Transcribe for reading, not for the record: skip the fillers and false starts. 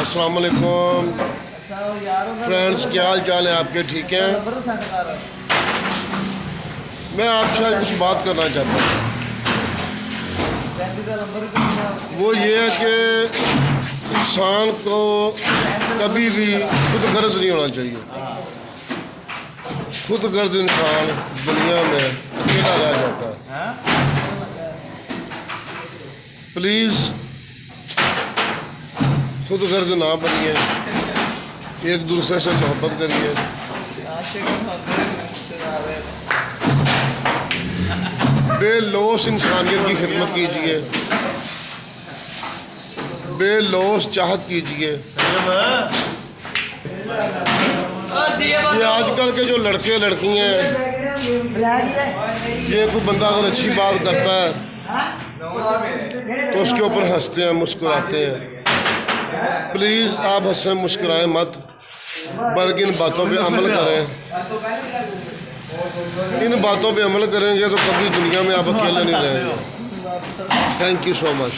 अस्सलाम वालेकुम फ्रेंड्स, क्या हाल चाल है आपके? ठीक हैं? मैं आपसे आज कुछ बात करना चाहता हूँ। वो ये है कि इंसान को कभी भी खुद गर्ज नहीं होना चाहिए। खुद गर्ज इंसान दुनिया में अकेला रह जाता है। प्लीज़ खुद गर्ज ना बनिए, एक दूसरे से मोहब्बत करिए। बेलौस इंसानियत की खिदमत कीजिए, बेलौस चाहत कीजिए। ये आजकल के जो लड़के लड़कियां हैं, ये कोई बंदा अगर अच्छी बात करता है तो उसके ऊपर हंसते हैं, मुस्कुराते हैं। प्लीज़ आप हंसें मुस्कुराएं मत, बल्कि इन बातों पे अमल करें। इन बातों पे अमल करेंगे तो कभी दुनिया में आप अकेले नहीं रहेंगे। Thank you so much.